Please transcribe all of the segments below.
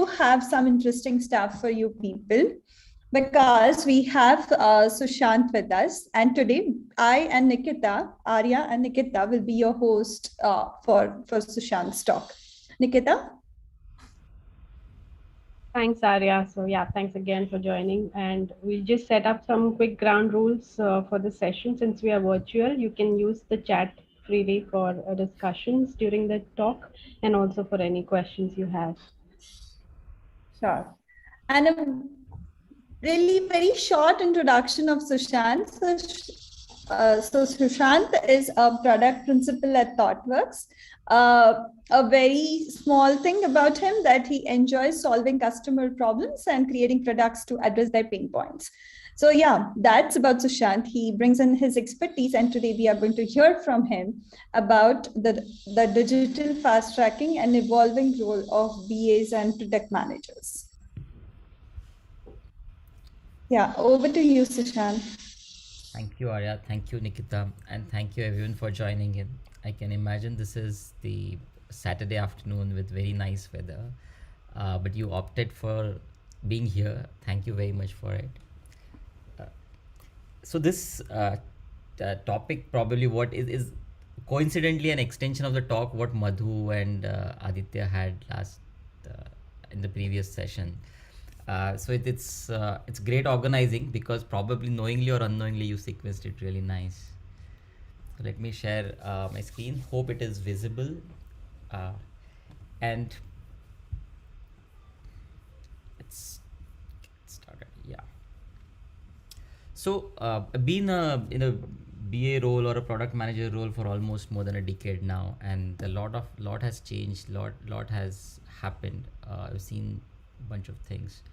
do have some interesting stuff for you people because we have Sushant with us. And today, I and Nikita, Arya and Nikita, will be your host for Sushant's talk. Nikita? Thanks, Arya. So yeah, thanks again for joining. And we'll just set up some quick ground rules for the session. Since we are virtual, you can use the chat freely for discussions during the talk and also for any questions you have. Sure. And a really very short introduction of Sushant. So Sushant is a product principal at ThoughtWorks. A very small thing about him that he enjoys solving customer problems and creating products to address their pain points. So yeah, that's about Sushant. He brings in his expertise, and today we are going to hear from him about the digital fast tracking and evolving role of BAs and product managers. Yeah, over to you, Sushant. Thank you, Arya. Thank you, Nikita. And thank you, everyone, for joining in. I can imagine this is the Saturday afternoon with very nice weather, but you opted for being here. Thank you very much for it. Uh, so, this topic probably what is coincidentally an extension of the talk what Madhu and Aditya had last in the previous session. It's great organizing because probably knowingly or unknowingly you sequenced it really nice. So let me share my screen. Hope it is visible, and let's get started. Yeah. So I've been in a BA role or a product manager role for almost more than a decade now, and a lot has changed. Lot has happened. I've seen a bunch of things.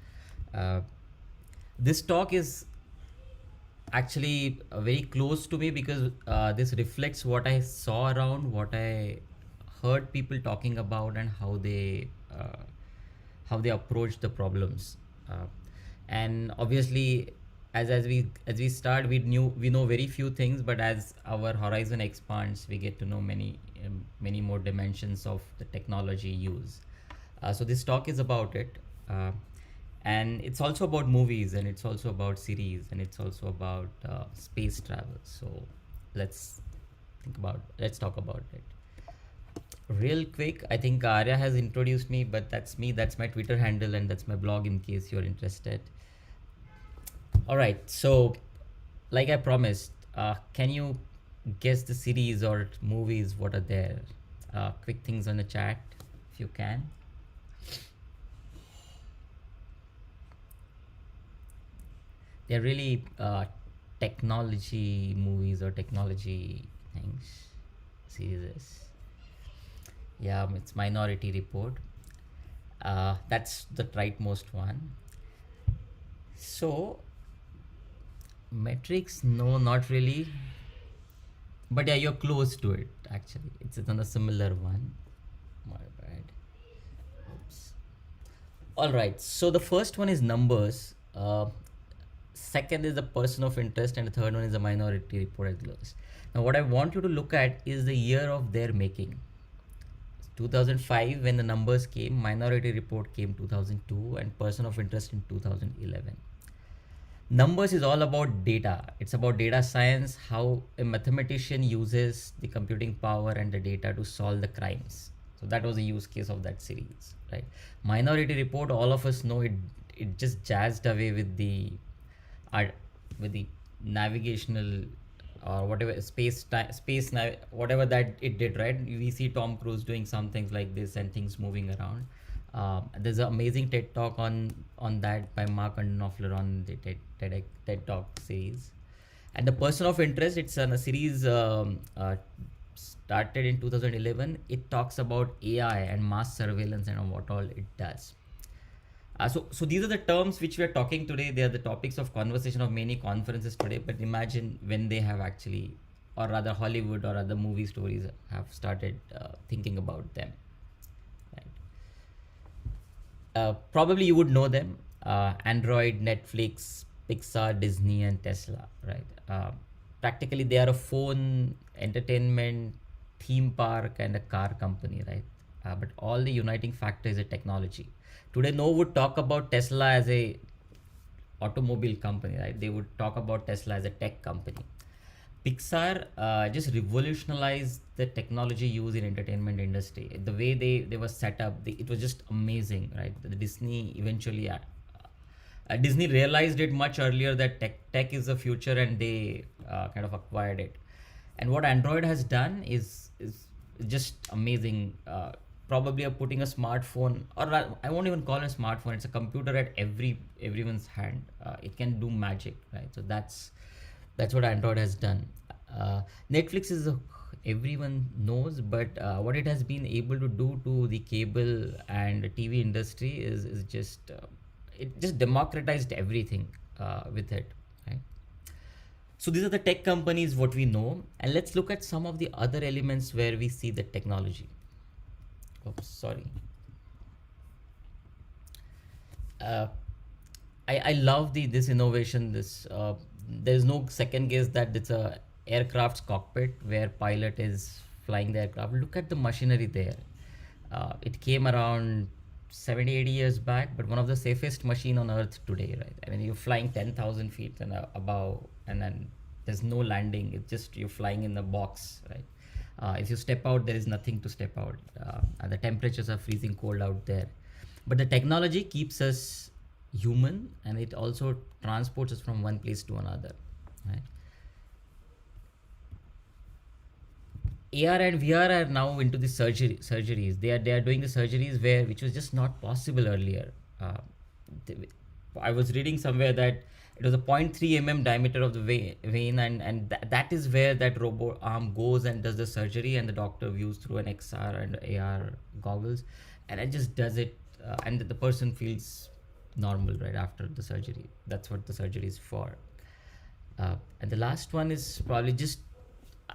Uh, this talk is actually very close to me because this reflects what I saw around, what I heard people talking about, and how they approach the problems. And obviously, as we start, we know very few things, but as our horizon expands, we get to know many more dimensions of the technology use. So this talk is about it. And it's also about movies, and it's also about series, and it's also about space travel. So let's talk about it real quick. I think Arya has introduced me, but that's me. That's my Twitter handle, and that's my blog in case you're interested. All right. So, like I promised, can you guess the series or movies what are there? Quick things on the chat, if you can. They're really technology movies or technology things, series. Yeah, it's Minority Report. That's the rightmost one. So, Matrix, no, not really. But yeah, you're close to it actually. It's on a similar one. My bad. Oops. All right. So the first one is Numbers. Second is the Person of Interest, and the third one is the Minority Report at lowest. Now, what I want you to look at is the year of their making. 2005 when the Numbers came, Minority Report came 2002, and Person of Interest in 2011. Numbers is all about data. It's about data science, how a mathematician uses the computing power and the data to solve the crimes. So that was the use case of that series, right? Minority Report, all of us know it just jazzed away with the navigational or whatever whatever that it did, right? We see Tom Cruise doing some things like this and things moving around. There's an amazing TED talk on that by Mark Knopfler on the TED talk series. And the Person of Interest, it's a series started in 2011. It talks about AI and mass surveillance and what all it does. So these are the terms which we are talking today. They are the topics of conversation of many conferences today. But imagine when they have actually, or rather Hollywood or other movie stories have started thinking about them. Right? Probably you would know them. Android, Netflix, Pixar, Disney, and Tesla. Right? Practically they are a phone, entertainment, theme park, and a car company. Right? But all the uniting factor is a technology. Today, no would talk about Tesla as a automobile company, right? They would talk about Tesla as a tech company. Pixar just revolutionized the technology used in entertainment industry. The way they were set up, it was just amazing, right? The Disney eventually, Disney realized it much earlier that tech is the future, and they kind of acquired it. And what Android has done is just amazing. Probably putting a smartphone, or I won't even call it a smartphone. It's a computer at everyone's hand. It can do magic, right? So that's what Android has done. Netflix is everyone knows, but what it has been able to do to the cable and TV industry is just it just democratized everything with it, right? So these are the tech companies what we know, and let's look at some of the other elements where we see the technology. Oops, sorry. Uh, I love this innovation. There's no second guess that it's a aircraft's cockpit where pilot is flying the aircraft. Look at the machinery there. It came around 70, 80 years back, but one of the safest machine on earth today, right? I mean, you're flying 10,000 feet and above, and then there's no landing. It's just you're flying in the box, right? If you step out, there is nothing to step out. And the temperatures are freezing cold out there. But the technology keeps us human, and it also transports us from one place to another, right? AR and VR are now into the surgeries. They are doing the surgeries which was just not possible earlier. I was reading somewhere that it was a 0.3 diameter of the vein, and that is where that robot arm goes and does the surgery, and the doctor views through an XR and AR goggles, and it just does it, and the person feels normal right after the surgery. That's what the surgery is for. And the last one is probably just,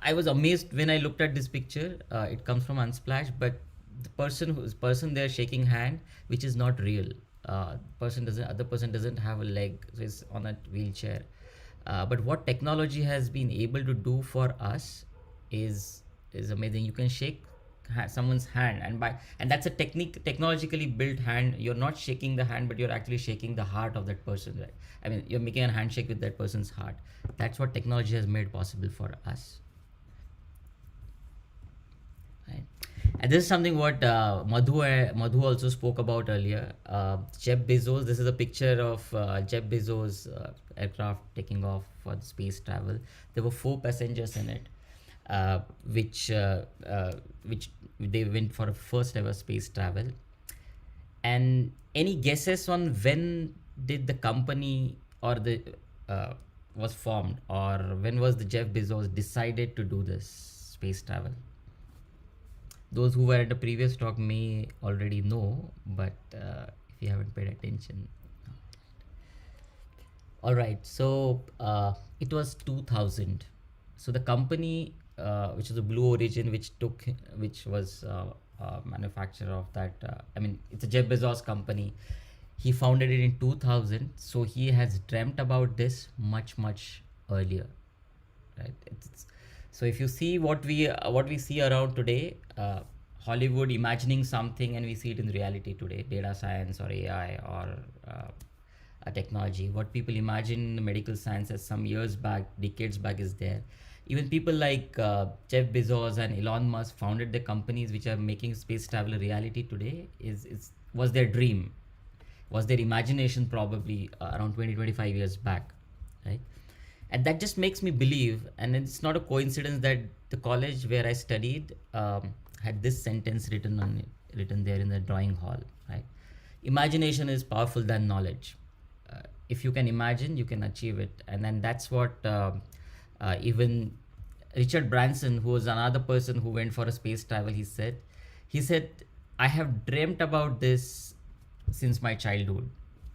I was amazed when I looked at this picture. It comes from Unsplash, but the person there shaking hand, which is not real. Other person doesn't have a leg, so it's on a wheelchair. But what technology has been able to do for us is amazing. You can shake someone's hand, and that's a technologically built hand. You're not shaking the hand, but you're actually shaking the heart of that person, right? I mean, you're making a handshake with that person's heart. That's what technology has made possible for us, right? And this is something what Madhu also spoke about earlier. Jeff Bezos. This is a picture of Jeff Bezos' aircraft taking off for the space travel. There were 4 passengers in it, which they went for a first ever space travel. And any guesses on when did the company or the was formed, or when was the Jeff Bezos decided to do this space travel? Those who were at the previous talk may already know, but if you haven't paid attention. All right, so it was 2000. So the company, which is a Blue Origin, which was manufacturer of that. I mean, it's a Jeff Bezos company. He founded it in 2000, so he has dreamt about this much earlier, right? So if you see what we see around today, Hollywood imagining something, and we see it in reality today, data science or AI or a technology. What people imagine in the medical science as some years back, decades back, is there. Even people like Jeff Bezos and Elon Musk founded the companies which are making space travel a reality today. Was their dream, was their imagination probably around 20-25 years back, right? And that just makes me believe, and it's not a coincidence that the college where I studied had this sentence written there in the drawing hall, right? Imagination is powerful than knowledge. If you can imagine, you can achieve it. And then that's what even Richard Branson, who was another person who went for a space travel, he said, I have dreamt about this since my childhood,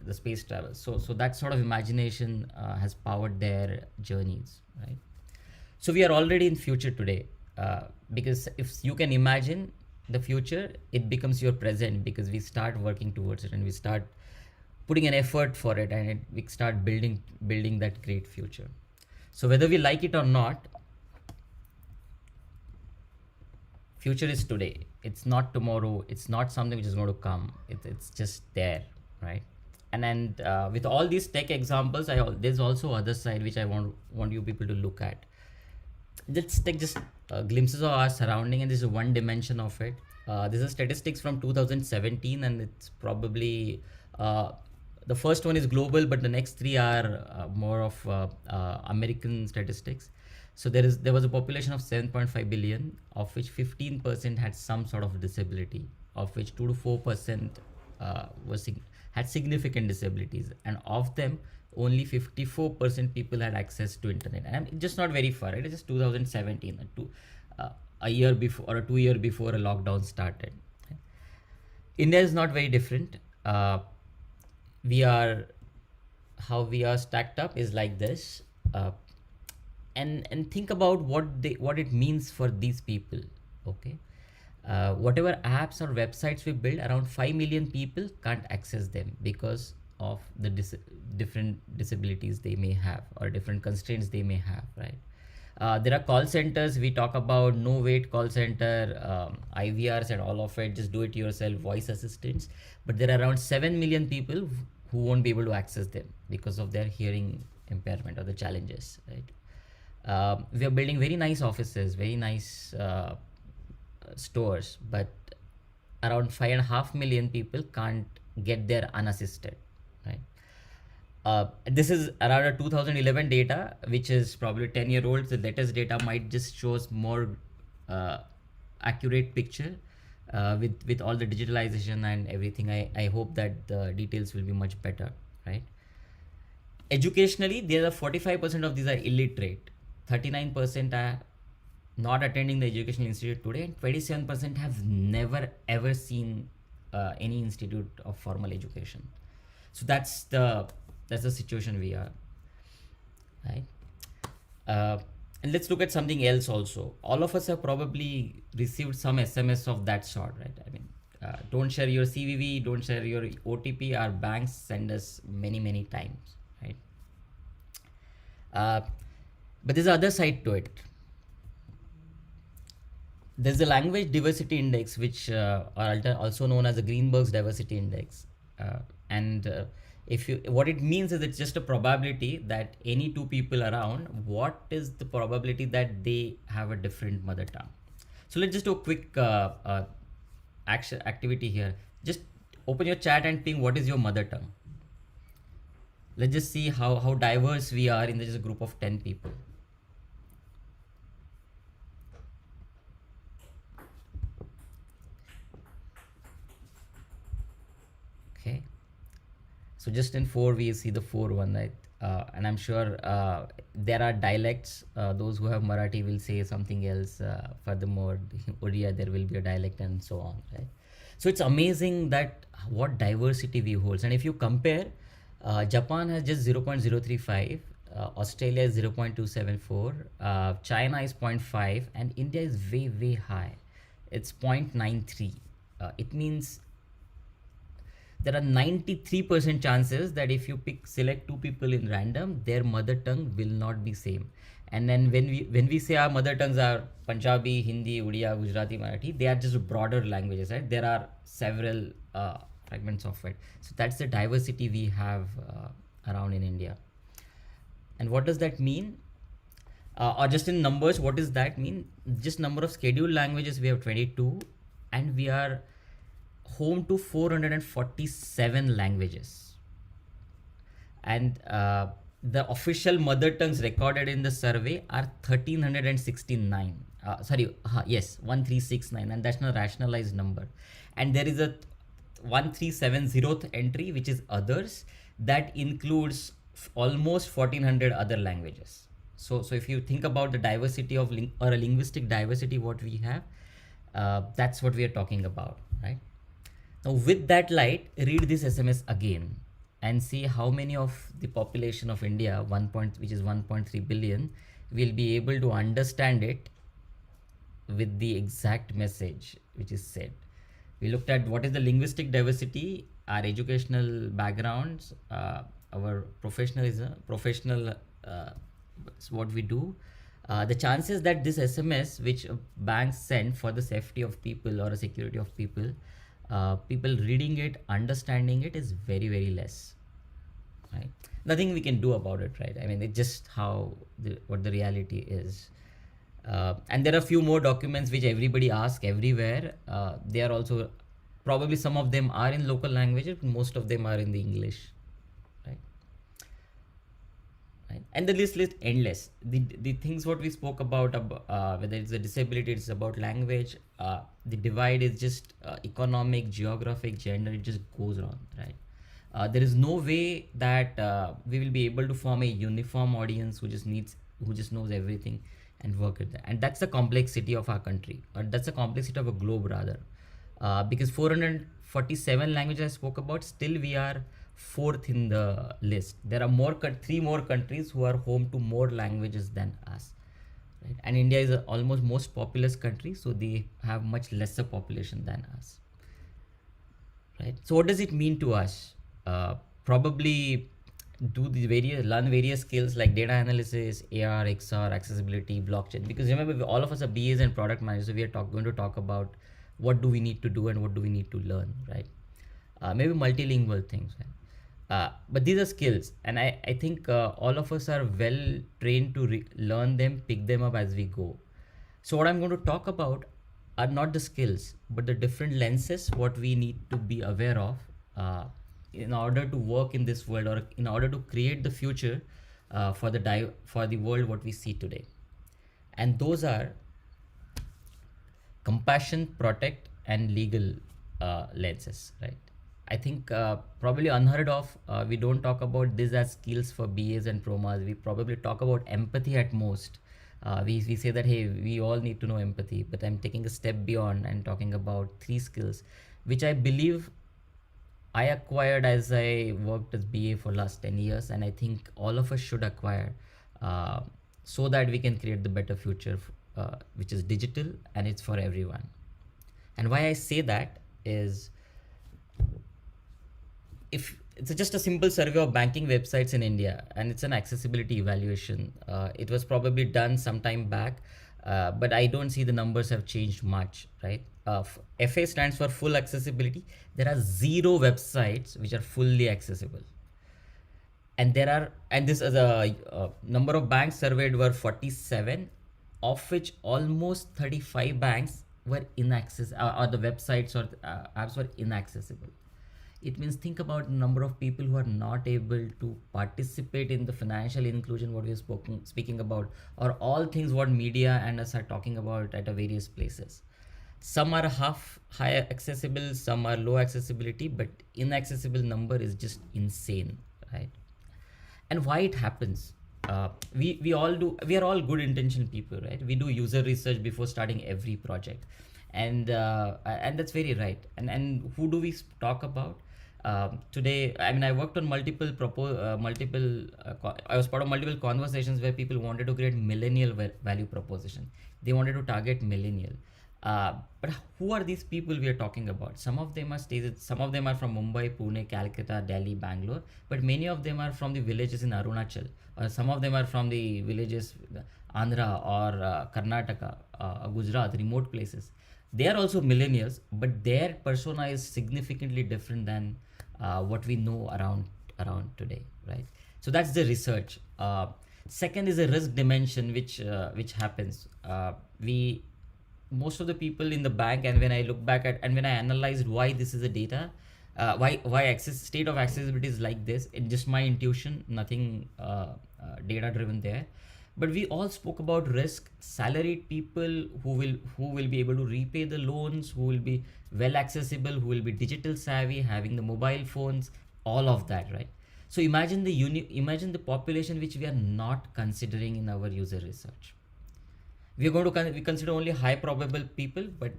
the space travel. So that sort of imagination has powered their journeys, right? So we are already in future today, because if you can imagine the future, it becomes your present, because we start working towards it and we start putting an effort for it, and we start building that great future. So whether we like it or not, future is today. it's not tomorrow, it's not something which is going to come, it's just there, right? And with all these tech examples, there's also other side which I want you people to look at. Let's take just glimpses of our surrounding, and this is one dimension of it. This is statistics from 2017, and it's probably the first one is global, but the next three are more of American statistics. So there was a population of 7.5 billion, of which 15% had some sort of disability, of which 2 to 4% had significant disabilities, and of them only 54% people had access to internet. And I'm just not very far, right? It's just 2017, a year before or 2 year before a lockdown started. India is not very different. We are How we are stacked up is like this. And think about what it means for these people. Okay, whatever apps or websites we build, around 5 million people can't access them because of the different disabilities they may have or different constraints they may have, right? There are call centers. We talk about no wait call center, IVRs and all of it, just do it yourself, voice assistants. But there are around 7 million people who won't be able to access them because of their hearing impairment or the challenges, right? We are building very nice offices, very nice stores, but around 5.5 million people can't get there unassisted, right? This is around a 2011 data, which is probably 10-year-old. The latest data might just shows more accurate picture with all the digitalization and everything. I hope that the details will be much better, right? Educationally, there are 45% of these are illiterate, 39% are not attending the educational institute today, and 27% have never ever seen any institute of formal education. So that's the situation we are, right? And let's look at something else also. All of us have probably received some SMS of that sort, right? I mean, don't share your CVV, don't share your OTP. Our banks send us many times, right? But there's the other side to it. There's the language diversity index, which are also known as the Greenberg's diversity index, and what it means is it's just a probability that any two people around, what is the probability that they have a different mother tongue. So let's just do a quick activity here. Just open your chat and ping what is your mother tongue. Let's just see how diverse we are in this group of 10 people. Okay, so just in 4 we see the 4 one, right? And I'm sure there are dialects. Those who have Marathi will say something else. Furthermore, Odia, there will be a dialect and so on, right? So it's amazing that what diversity we hold. And if you compare, Japan has just 0.035, Australia is 0.274, China is 0.5, and India is way high. It's 0.93. It means there are 93% chances that if you select two people in random, their mother tongue will not be same. And then when we say our mother tongues are Punjabi, Hindi, Odia, Gujarati, Marathi, they are just broader languages, right? There are several fragments of it. So that's the diversity we have around in India. And what does that mean? Or just in numbers, what does that mean? Just number of scheduled languages, we have 22, and we are home to 447 languages. And the official mother tongues recorded in the survey are 1369. 1369, and that's not a rationalized number. And there is a 1370th entry, which is others, that includes almost 1400 other languages. So if you think about the diversity of or a linguistic diversity what we have, that's what we are talking about, right? Now with that light, read this SMS again and see how many of the population of India, which is 1.3 billion, will be able to understand it with the exact message which is said. We looked at what is the linguistic diversity, our educational backgrounds, our professional, what we do, The chances that this SMS, which banks send for the safety of people or a security of people, people reading it, understanding it, is very, very less. Right? Nothing we can do about it, right? I mean, it's just how what the reality is. And there are a few more documents which everybody asks everywhere. They are also, probably some of them are in local languages, most of them are in the English, right? Right? And the list is endless. The things what we spoke about, whether it's a disability, it's about language. The divide is just economic, geographic, gender. It just goes on, right? There is no way that we will be able to form a uniform audience who just knows everything and work at that. And that's the complexity of our country, or that's the complexity of a globe rather. Because 447 languages I spoke about, still we are fourth in the list. There are three more countries who are home to more languages than us. Right? And India is almost most populous country, so they have much lesser population than us. Right? So what does it mean to us? Probably learn various skills like data analysis, AR, XR, accessibility, blockchain. Because remember, all of us are BAs and product managers, so we are going to talk about what do we need to do and what do we need to learn, right? Maybe multilingual things, right? But these are skills, and I think all of us are well trained to learn them, pick them up as we go. So what I'm going to talk about are not the skills, but the different lenses what we need to be aware of in order to work in this world, or in order to create the future for the world what we see today. And those are compassion, protect, and legal lenses, right? I think probably unheard of. We don't talk about this as skills for BAs and ProMas. We probably talk about empathy at most. We say that, hey, we all need to know empathy, but I'm taking a step beyond and talking about three skills, which I believe I acquired as I worked as BA for last 10 years, and I think all of us should acquire so that we can create the better future, which is digital and it's for everyone. And why I say that is, if it's just a simple survey of banking websites in India, and it's an accessibility evaluation. It was probably done some time back, but I don't see the numbers have changed much, right? FA stands for full accessibility. There are 0 websites which are fully accessible. And this is a number of banks surveyed were 47, of which almost 35 banks were inaccessible, or the websites or apps were inaccessible. It means, think about the number of people who are not able to participate in the financial inclusion what we are speaking about, or all things what media and us are talking about at various places. Some are high accessible, some are low accessibility, but inaccessible number is just insane, right? And why it happens? We are all good intentioned people, right? We do user research before starting every project, and that's very right. And who do we talk about? Today, I mean, I worked on I was part of multiple conversations where people wanted to create millennial value proposition. They wanted to target millennial. But who are these people we are talking about? Some of them are from Mumbai, Pune, Calcutta, Delhi, Bangalore, but many of them are from the villages in Arunachal, or some of them are from the villages Andhra or Karnataka, Gujarat, remote places. They are also millennials, but their persona is significantly different than what we know around today, right? So that's the research. Second is a risk dimension, which happens. Most of the people in the bank, and when I look back at and when I analyzed why this is a data, why state of accessibility is like this, in just my intuition, nothing data driven there. But we all spoke about risk, salaried people who will be able to repay the loans, who will be well accessible, who will be digital savvy, having the mobile phones, all of that, right? So imagine the population which we are not considering in our user research. We are going to we consider only high probable people, but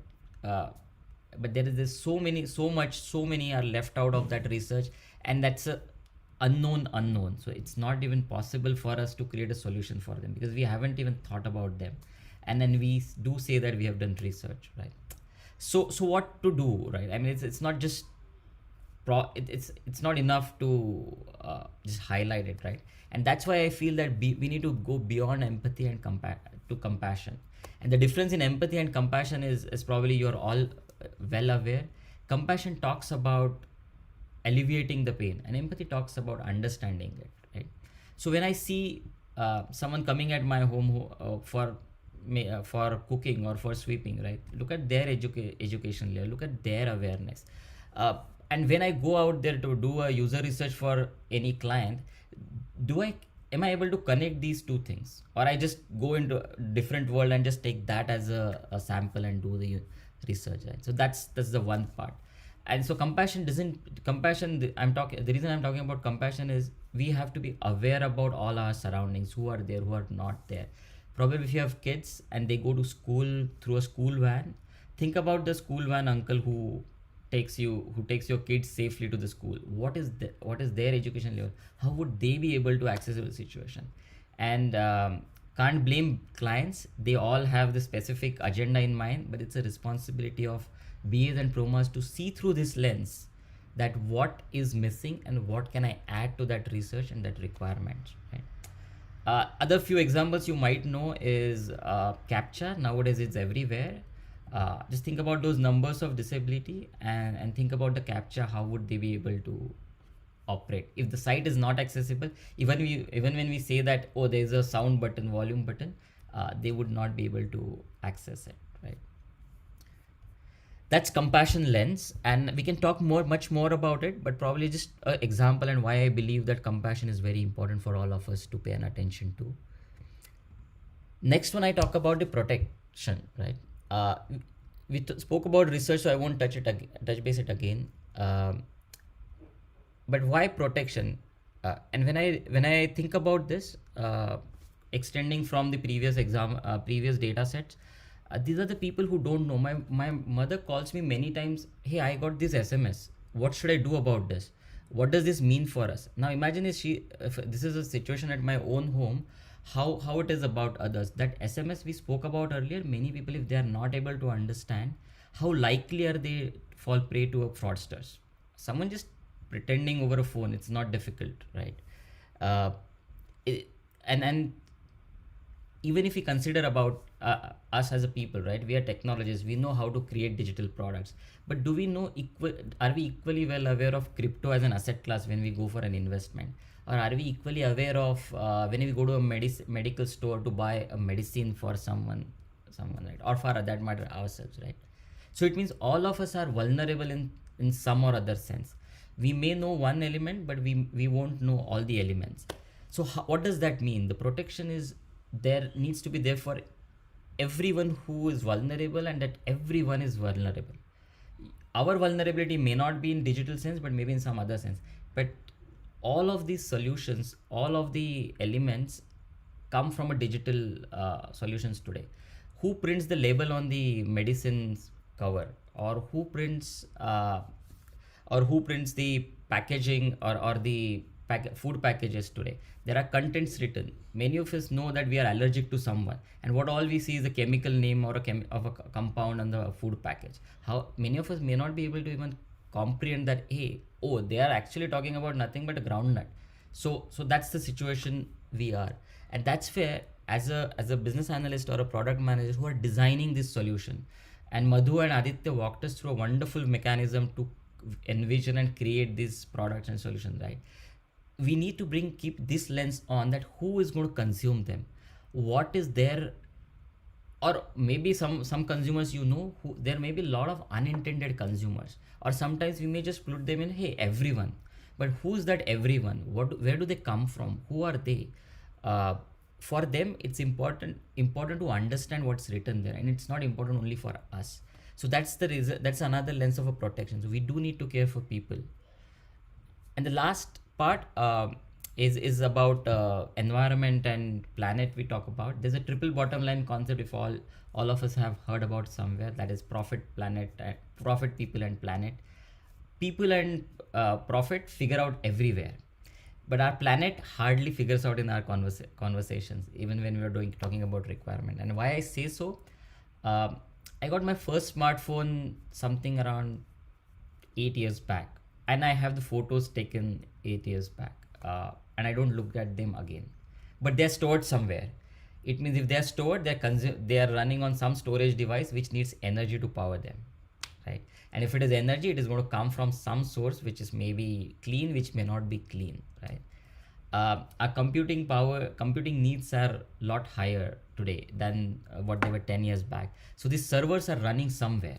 there's so many are left out of that research, and that's a unknown. So it's not even possible for us to create a solution for them because we haven't even thought about them. And then we do say that we have done research, right? So what to do, right? I mean, it's not just it's not enough to just highlight it, right? And that's why I feel that we need to go beyond empathy and to compassion. And the difference in empathy and compassion is probably you're all well aware. Compassion talks about alleviating the pain, and empathy talks about understanding it, right? So when I see someone coming at my home for cooking or for sweeping, right? Look at their education layer, look at their awareness. And when I go out there to do a user research for any client, do I am I able to connect these two things, or I just go into a different world and just take that as a sample and do the research, right? So that's the one part. And so I'm talking, the reason I'm talking about compassion is we have to be aware about all our surroundings, who are there, who are not there. Probably if you have kids and they go to school through a school van, think about the school van uncle who takes your kids safely to the school. What is their education level? How would they be able to access the situation? And can't blame clients. They all have the specific agenda in mind, but it's a responsibility of BAs and ProMas to see through this lens that what is missing and what can I add to that research and that requirement, right? Other few examples you might know is CAPTCHA. Nowadays it's everywhere. Just think about those numbers of disability and think about the CAPTCHA. How would they be able to operate if the site is not accessible? Even when we say that, oh, there's a sound button, volume button, they would not be able to access it, right? That's compassion lens, and we can talk much more about it, but probably just an example and why I believe that compassion is very important for all of us to pay an attention to. Next one, I talk about the protection, right? We spoke about research, so I won't touch base it again. But why protection? And when I think about this, extending from the previous data sets, these are the people who don't know. My mother calls me many times, hey, I got this SMS. What should I do about this? What does this mean for us? Now imagine if this is a situation at my own home, how it is about others. That SMS we spoke about earlier, many people, if they are not able to understand, how likely are they fall prey to fraudsters? Someone just pretending over a phone, it's not difficult, right? And even if we consider about us as a people, right? We are technologists, we know how to create digital products, but do we know are we equally well aware of crypto as an asset class when we go for an investment? Or are we equally aware of when we go to a medical store to buy a medicine for someone, right? Or for that matter, ourselves, right? So it means all of us are vulnerable in some or other sense. We may know one element, but we won't know all the elements. So what does that mean? The protection is there, needs to be there for everyone who is vulnerable, and that everyone is vulnerable. Our vulnerability may not be in digital sense, but maybe in some other sense. But all of these solutions, all of the elements come from a digital solutions today. Who prints the label on the medicines cover, or who prints the packaging or the food packages today? There are contents written. Many of us know that we are allergic to someone, and what all we see is a chemical name or a compound on the food package. How many of us may not be able to even comprehend that, hey, oh, they are actually talking about nothing but a groundnut. So that's the situation we are, and that's where as a business analyst or a product manager who are designing this solution, and Madhu and Aditya walked us through a wonderful mechanism to envision and create these products and solutions, right? We need to keep this lens on, that who is going to consume them, what is there, or maybe some consumers, who there may be a lot of unintended consumers, or sometimes we may just put them in, hey, everyone. But who's that everyone? Where do they come from? Who are they? For them, it's important to understand what's written there, and it's not important only for us. So that's the reason. That's another lens of a protection. So we do need to care for people. And the last part is about environment and planet. We talk about, there's a triple bottom line concept, if all of us have heard about somewhere, that is profit, people and planet. People and profit figure out everywhere, but our planet hardly figures out in our conversations, even when we are talking about requirement. And why I say so, I got my first smartphone something around 8 years back, and I have the photos taken 8 years back, and I don't look at them again, but they're stored somewhere. It means if they are stored, they are running on some storage device which needs energy to power them, right? And if it is energy, it is going to come from some source which is maybe clean, which may not be clean, right? Our computing needs are a lot higher today than what they were 10 years back. So these servers are running somewhere.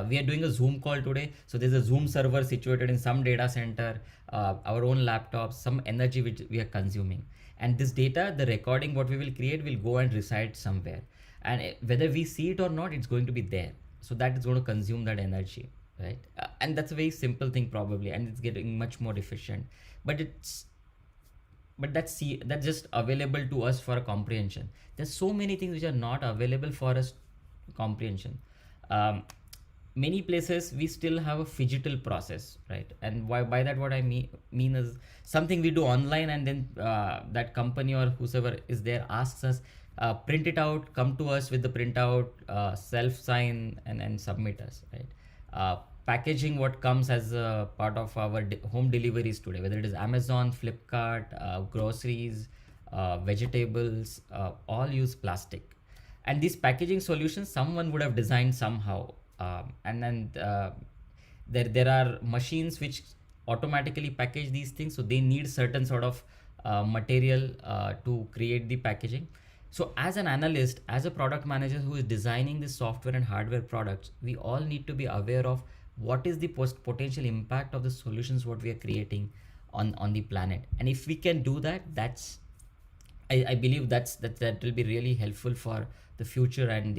We are doing a Zoom call today. So there's a Zoom server situated in some data center, our own laptops, some energy which we are consuming. And this data, the recording, what we will create will go and reside somewhere. And whether we see it or not, it's going to be there. So that is going to consume that energy, right? And that's a very simple thing probably, and it's getting much more efficient. But that's just available to us for comprehension. There's so many things which are not available for us comprehension. Many places we still have a phygital process, right? And why by that what I mean is something we do online, and then that company or whoever is there asks us, print it out, come to us with the printout, self sign, and submit us, right? Packaging what comes as a part of our home deliveries today, whether it is Amazon, Flipkart, groceries, vegetables, all use plastic. And these packaging solutions someone would have designed somehow, and then there are machines which automatically package these things, so they need certain sort of material to create the packaging. So as an analyst, as a product manager who is designing the software and hardware products, we all need to be aware of what is the potential impact of the solutions what we are creating on the planet. And if we can do that, I believe that will be really helpful for the future, and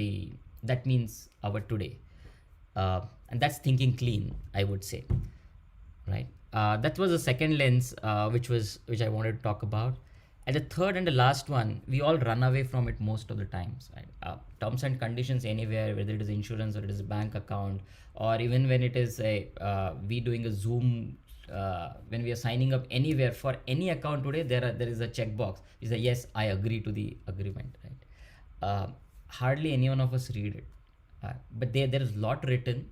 that means our today. And that's thinking clean, I would say, right? That was the second lens, which I wanted to talk about. And the third and the last one, we all run away from it most of the times, right? Terms and conditions anywhere, whether it is insurance or it is a bank account, or even when it is we doing a Zoom, when we are signing up anywhere for any account today, there is a checkbox. Is a yes, I agree to the agreement, right? Hardly any one of us read it, but there is lot written,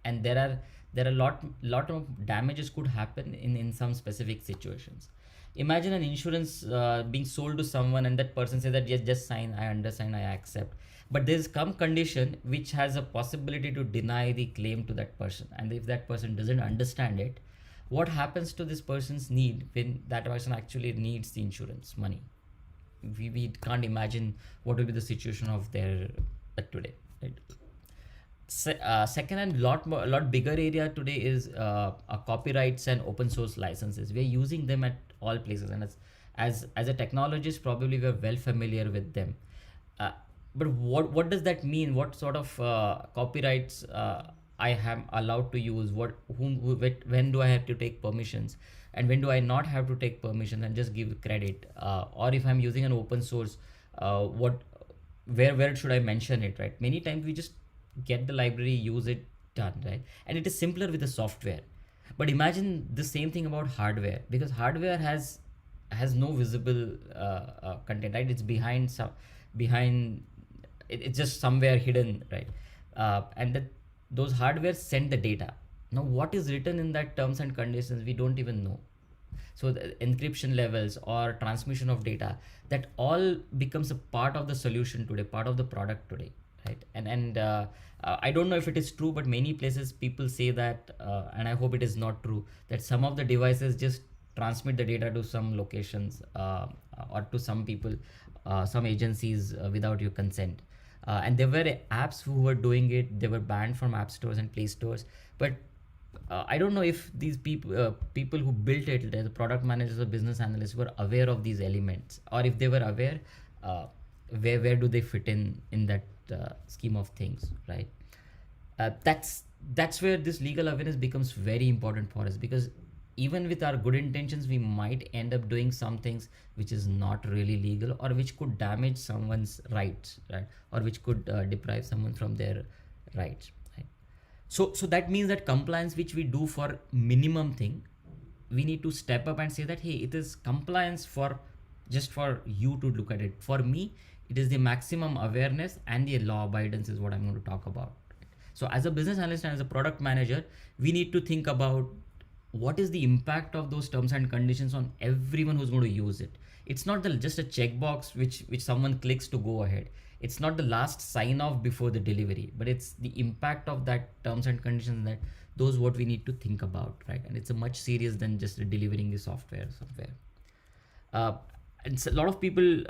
and there are lot of damages could happen in some specific situations. Imagine an insurance being sold to someone, and that person says that yes, just sign, I understand, I accept. But there's some condition which has a possibility to deny the claim to that person. And if that person doesn't understand it, what happens to this person's need when that person actually needs the insurance money? We can't imagine what will be the situation of their today, right? Second and lot bigger area today is copyrights and open source licenses. We are using them at all places, and as a technologist, probably we are well familiar with them. But what does that mean? What sort of copyrights I am allowed to use? When do I have to take permissions, and when do I not have to take permission and just give credit? Or if I'm using an open source, where should I mention it, right? Many times we just get the library, use it, done, right? And it is simpler with the software. But imagine the same thing about hardware, because hardware has no visible content, right? It's it's just somewhere hidden, right? And those hardware send the data. Now what is written in that terms and conditions, we don't even know. So the encryption levels or transmission of data, that all becomes a part of the solution today, part of the product today, right? And I don't know if it is true, but many places people say that, and I hope it is not true, that some of the devices just transmit the data to some locations or to some people, some agencies without your consent. And there were apps who were doing it. They were banned from app stores and play stores. But I don't know if these people who built it, the product managers or business analysts, were aware of these elements, or if they were aware, where do they fit in that scheme of things, right? That's where this legal awareness becomes very important for us, because even with our good intentions, we might end up doing some things which is not really legal, or which could damage someone's rights, right? Or which could deprive someone from their rights, right? So that means that compliance, which we do for minimum thing, we need to step up and say that, hey, it is compliance for just for you to look at it. For me, it is the maximum awareness and the law abidance is what I'm going to talk about. So as a business analyst and as a product manager, we need to think about what is the impact of those terms and conditions on everyone who's going to use it. It's not just a checkbox which someone clicks to go ahead. It's not the last sign off before the delivery, but it's the impact of that terms and conditions, that those what we need to think about, right? And it's a much serious than just delivering the software somewhere. uh, and a lot of people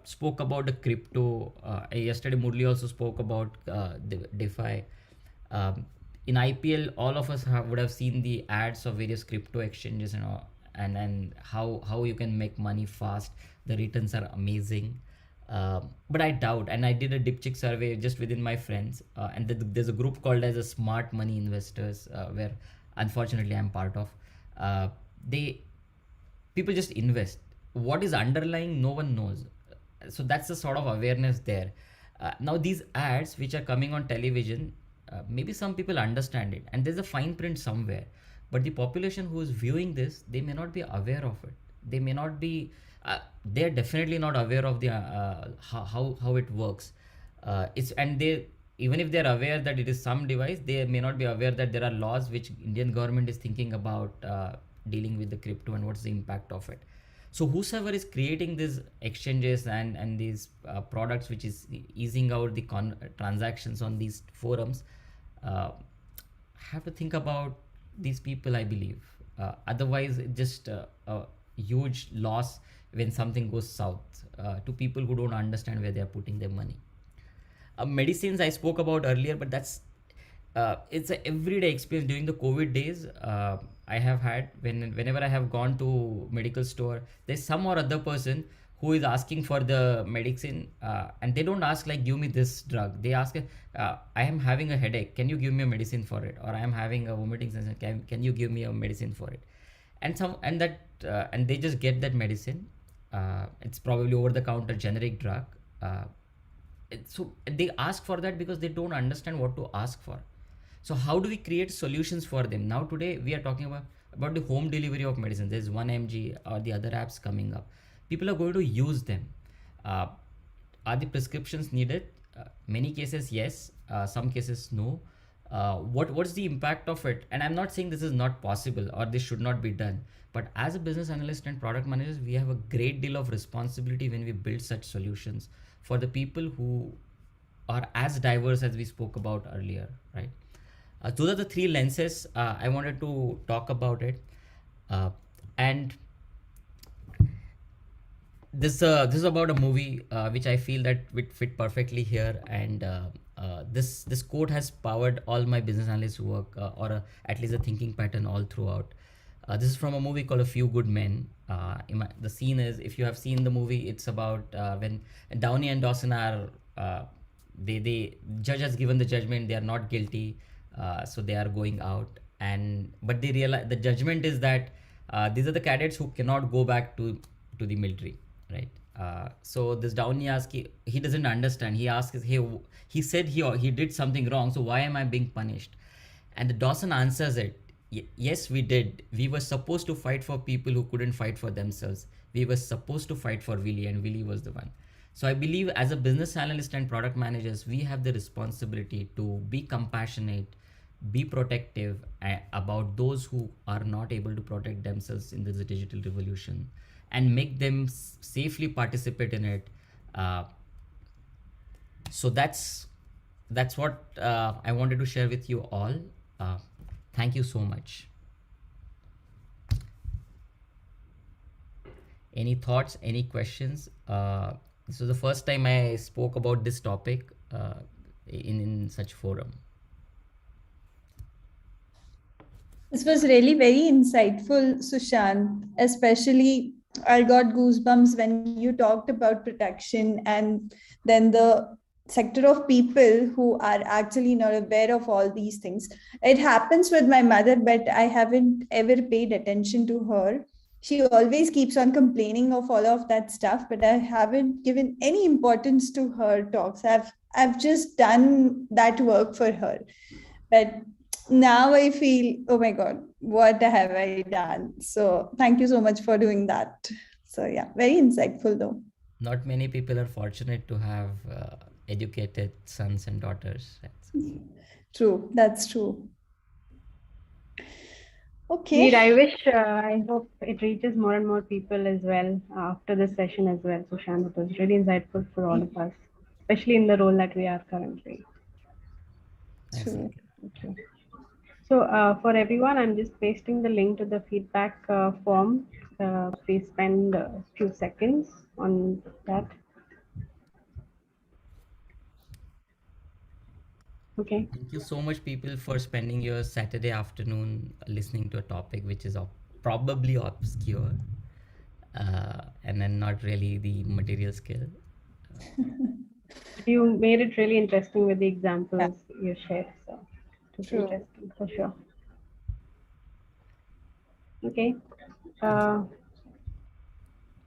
spoke about the crypto. Yesterday, Murli also spoke about the DeFi. In IPL, all of us would have seen the ads of various crypto exchanges and all, and how you can make money fast. The returns are amazing. But I doubt, and I did a dipchick survey just within my friends, and there's a group called as a Smart Money Investors, where unfortunately I'm part of. They People just invest. What is underlying, no one knows. So that's the sort of awareness there. Now these ads which are coming on television, maybe some people understand it and there's a fine print somewhere, but the population who is viewing this, they may not be aware of it. They may not be they're definitely not aware of the how it works. It's and they Even if they're aware that it is some device, they may not be aware that there are laws which Indian government is thinking about dealing with the crypto and what's the impact of it. So whosoever is creating these exchanges and these products which is easing out the transactions on these forums, have to think about these people, I believe. Otherwise it's just a huge loss when something goes south to people who don't understand where they are putting their money. Medicines I spoke about earlier, but that's it's an everyday experience during the COVID days. I have had whenever I have gone to medical store, there's some or other person who is asking for the medicine, and they don't ask like give me this drug. They ask, I am having a headache, can you give me a medicine for it? Or I am having a vomiting sensation, can you give me a medicine for it? And they just get that medicine. It's probably over the counter generic drug. So they ask for that because they don't understand what to ask for. So how do we create solutions for them? Now today we are talking about the home delivery of medicine. There's 1mg or the other apps coming up. People are going to use them. Are the prescriptions needed? Many cases yes, some cases no. What's the impact of it? And I'm not saying this is not possible or this should not be done, but as a business analyst and product managers, we have a great deal of responsibility when we build such solutions for the people who are as diverse as we spoke about earlier, right? Those are the three lenses I wanted to talk about it. And this is about a movie which I feel that would fit perfectly here, and this quote has powered all my business analyst work, at least a thinking pattern all throughout. This is from a movie called A Few Good Men. The scene is, if you have seen the movie, it's about when Downey and Dawson are they judge has given the judgment, they are not guilty, so they are going out, but they realize the judgment is that these are the cadets who cannot go back to the military, right? So this Downey asks, he doesn't understand. He asks, hey, he said he did something wrong, so why am I being punished? And the Dawson answers it, yes, we did. We were supposed to fight for people who couldn't fight for themselves. We were supposed to fight for Willie, and Willie was the one. So I believe as a business analyst and product managers, we have the responsibility to be compassionate, be protective about those who are not able to protect themselves in this digital revolution, and make them safely participate in it. So that's what I wanted to share with you all. Thank you so much. Any thoughts, any questions? This was the first time I spoke about this topic in such forum. This was really very insightful, Sushant. Especially, I got goosebumps when you talked about protection and then the sector of people who are actually not aware of all these things. It happens with my mother, but I haven't ever paid attention to her. She always keeps on complaining of all of that stuff, but I haven't given any importance to her talks. I've just done that work for her. But now I feel, oh my God, what have I done? So thank you so much for doing that. So yeah, very insightful though. Not many people are fortunate to have educated sons and daughters. Right? True, that's true. Okay. I wish, I hope it reaches more and more people as well after this session as well. Sushant, it was really insightful for all of us, especially in the role that we are currently. Thanks, True. Ankit. Okay. So for everyone, I'm just pasting the link to the feedback form. Please spend a few seconds on that. Okay. Thank you so much, people, for spending your Saturday afternoon listening to a topic which is probably obscure and then not really the material skill. You made it really interesting with the Yeah. examples you shared. So it was True. interesting for sure. Okay. Thanks.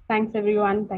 Thanks everyone. Thank